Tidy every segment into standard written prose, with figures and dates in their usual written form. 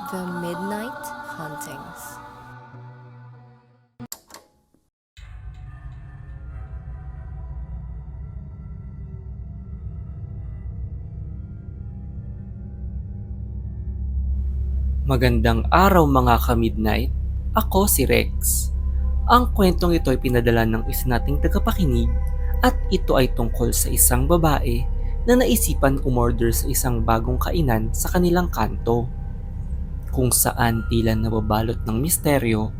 The Midnight Hauntings. Magandang araw mga ka-midnight. Ako si Rex. Ang kwentong ito ay pinadala ng isa nating tagapakinig at ito ay tungkol sa isang babae na naisipan umorder sa isang bagong kainan sa kanilang kanto, kung saan tila nababalot ng misteryo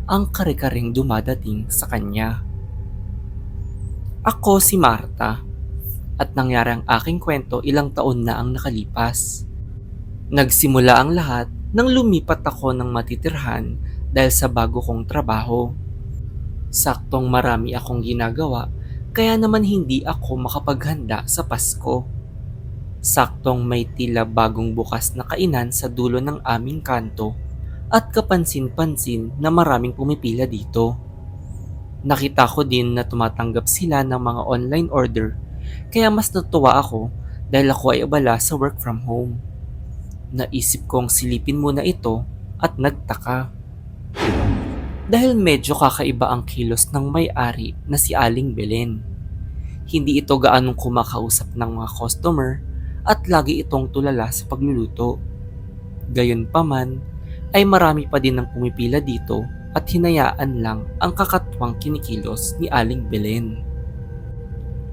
ang kare-karing dumadating sa kanya. Ako si Marta at nangyari ang aking kwento ilang taon na ang nakalipas. Nagsimula ang lahat nang lumipat ako ng matitirhan dahil sa bago kong trabaho. Saktong marami akong ginagawa kaya naman hindi ako makapaghanda sa Pasko. Saktong may tila bagong bukas na kainan sa dulo ng aming kanto at kapansin-pansin na maraming pumipila dito. Nakita ko din na tumatanggap sila ng mga online order kaya mas natuwa ako dahil ako ay abala sa work from home. Naisip kong silipin muna ito at nagtaka. Dahil medyo kakaiba ang kilos ng may-ari na si Aling Belen. Hindi ito gaanong kumakausap ng mga customer at lagi itong tulala sa pagluluto. Gayunpaman ay marami pa din ang pumipila dito at hinayaan lang ang kakatwang kinikilos ni Aling Belen.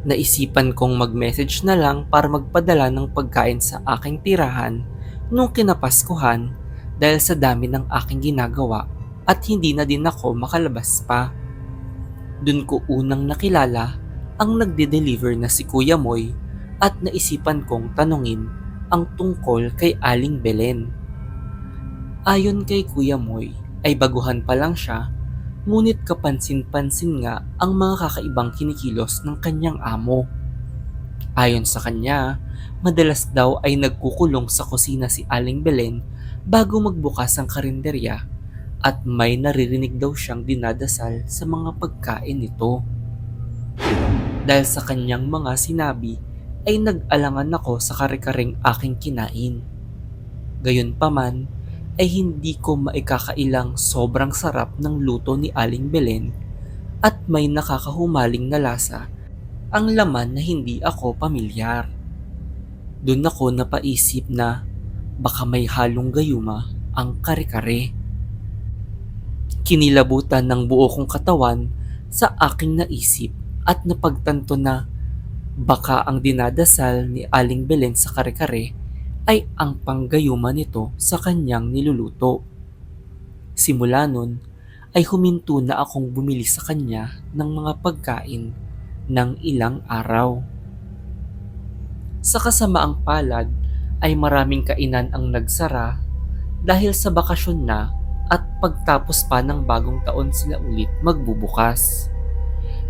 Naisipan kong mag-message na lang para magpadala ng pagkain sa aking tirahan nung kinapaskuhan dahil sa dami ng aking ginagawa at hindi na din ako makalabas pa. Dun ko unang nakilala ang nagde-deliver na si Kuya Moy at naisipan kong tanungin ang tungkol kay Aling Belen. Ayon kay Kuya Moy ay baguhan pa lang siya, ngunit kapansin-pansin nga ang mga kakaibang kinikilos ng kanyang amo. Ayon sa kanya, madalas daw ay nagkukulong sa kusina si Aling Belen bago magbukas ang karinderya at may naririnig daw siyang dinadasal sa mga pagkain nito. Dahil sa kanyang mga sinabi ay nag-alangan ako sa kare-kareng aking kinain. Gayunpaman ay hindi ko maikakailang sobrang sarap ng luto ni Aling Belen at may nakakahumaling na lasa ang laman na hindi ako pamilyar. Doon ako napaisip na baka may halong gayuma ang kare-kare. Kinilabutan ng buo kong katawan sa aking naisip at napagtanto na baka ang dinadasal ni Aling Belen sa kare-kare ay ang panggayuma nito sa kanyang niluluto. Simula nun ay huminto na akong bumili sa kanya ng mga pagkain ng ilang araw. Sa kasamaang palad ay maraming kainan ang nagsara dahil sa bakasyon na at pagtapos pa ng bagong taon sila ulit magbubukas.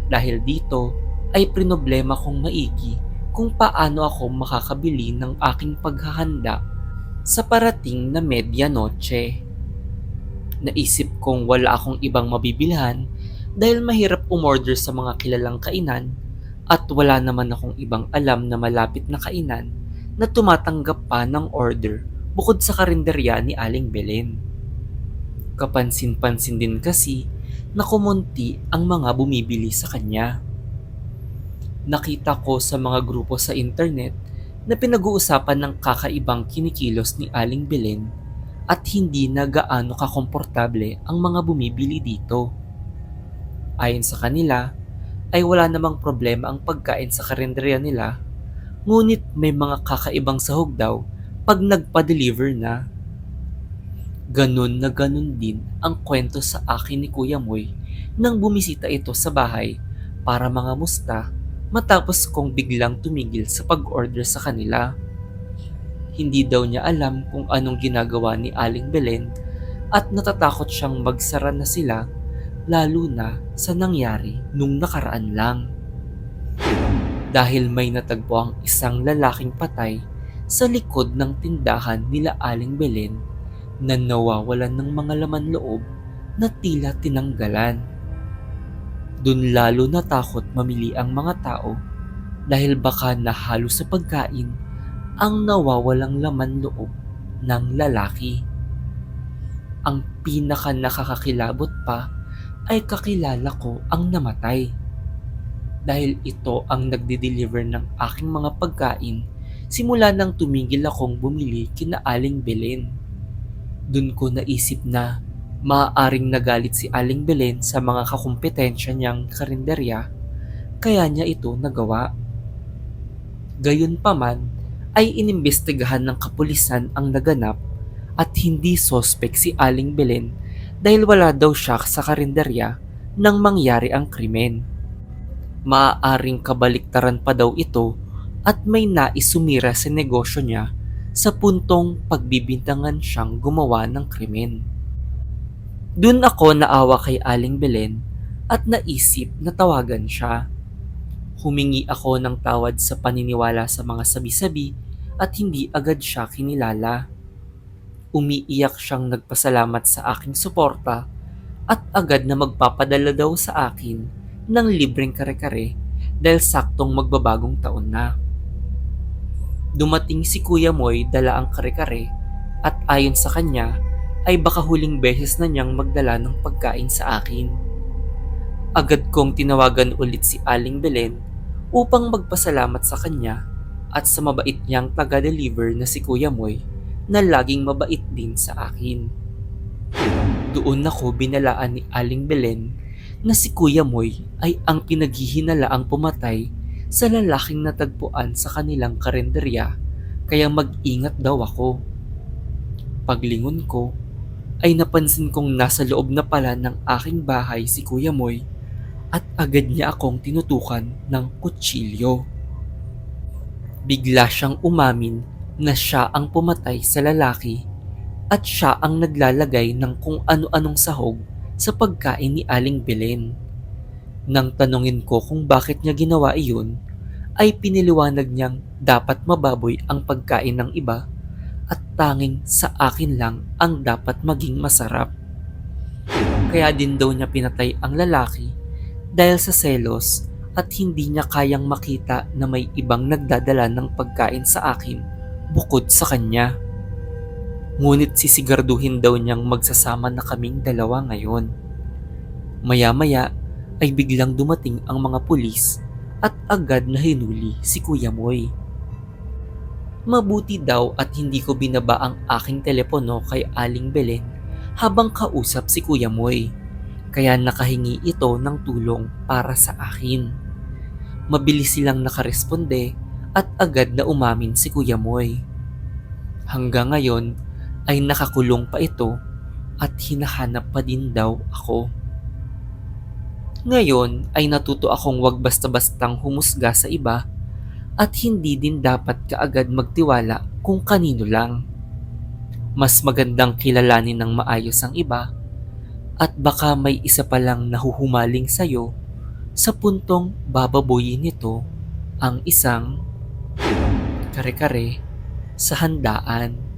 Dahil dito ay prinoblema kong maigi kung paano ako makakabili ng aking paghahanda sa parating na medianoche. Naisip kong wala akong ibang mabibilhan dahil mahirap umorder sa mga kilalang kainan at wala naman akong ibang alam na malapit na kainan na tumatanggap pa ng order bukod sa karinderya ni Aling Belen. Kapansin-pansin din kasi na kumunti ang mga bumibili sa kanya. Nakita ko sa mga grupo sa internet na pinag-uusapan ng kakaibang kinikilos ni Aling Belen at hindi na gaano kakomportable ang mga bumibili dito. Ayon sa kanila ay wala namang problema ang pagkain sa karinderya nila, ngunit may mga kakaibang sahog daw pag nagpa-deliver na. Ganun na ganun din ang kwento sa akin ni Kuya Moy nang bumisita ito sa bahay para mangamusta matapos kong biglang tumigil sa pag-order sa kanila. Hindi daw niya alam kung anong ginagawa ni Aling Belen at natatakot siyang magsara na sila lalo na sa nangyari nung nakaraan lang. Dahil may natagpo ang isang lalaking patay sa likod ng tindahan nila Aling Belen na nawawalan ng mga laman loob na tila tinanggalan. Dun lalo natakot mamili ang mga tao dahil baka nahalo sa pagkain ang nawawalang laman loob ng lalaki. Ang pinaka nakakakilabot pa ay kakilala ko ang namatay. Dahil ito ang nagde-deliver ng aking mga pagkain simula nang tumigil akong bumili kina Aling Belen. Dun ko naisip na maaaring nagalit si Aling Belen sa mga kakumpetensya niyang karinderya kaya niya ito nagawa. Gayunpaman ay inimbestigahan ng kapulisan ang naganap at hindi sospek si Aling Belen dahil wala daw siya sa karinderya nang mangyari ang krimen. Maaaring kabaliktaran pa daw ito at may nais sumira sa negosyo niya sa puntong pagbibintangan siyang gumawa ng krimen. Dun ako naawa kay Aling Belen at naisip na tawagan siya. Humingi ako ng tawad sa paniniwala sa mga sabi-sabi at hindi agad siya kinilala. Umiiyak siyang nagpasalamat sa aking suporta at agad na magpapadala daw sa akin ng libreng kare-kare dahil saktong magbabagong taon na. Dumating si Kuya Moy dala ang kare-kare at ayon sa kanya ay baka huling beses na niyang magdala ng pagkain sa akin. Agad kong tinawagan ulit si Aling Belen upang magpasalamat sa kanya at sa mabait niyang taga-deliver na si Kuya Moy na laging mabait din sa akin. Doon ako binalaan ni Aling Belen na si Kuya Moy ay ang pinaghihinalaang pumatay sa lalaking natagpuan sa kanilang karenderya kaya mag-ingat daw ako. Paglingon ko ay napansin kong nasa loob na pala ng aking bahay si Kuya Moy at agad niya akong tinutukan ng kutsilyo. Bigla siyang umamin na siya ang pumatay sa lalaki at siya ang naglalagay ng kung ano-anong sahog sa pagkain ni Aling Belen. Nang tanungin ko kung bakit niya ginawa iyon, ay piniliwanag niyang dapat mababoy ang pagkain ng iba at tanging sa akin lang ang dapat maging masarap. Kaya din daw niya pinatay ang lalaki dahil sa selos at hindi niya kayang makita na may ibang nagdadala ng pagkain sa akin bukod sa kanya. Ngunit sisigarduhin daw niyang magsasama na kaming dalawa ngayon. Maya-maya ay biglang dumating ang mga pulis at agad na hinuli si Kuya Moy. Mabuti daw at hindi ko binaba ang aking telepono kay Aling Belen habang kausap si Kuya Moy, kaya nakahingi ito ng tulong para sa akin. Mabilis silang nakaresponde at agad na umamin si Kuya Moy. Hanggang ngayon ay nakakulong pa ito at hinahanap pa din daw ako. Ngayon ay natuto akong wag basta-bastang humusga sa iba at hindi din dapat kaagad magtiwala kung kanino lang. Mas magandang kilalanin ng maayos ang iba at baka may isa palang nahuhumaling sa'yo sa puntong bababoyin nito ang isang kare-kare sa handaan.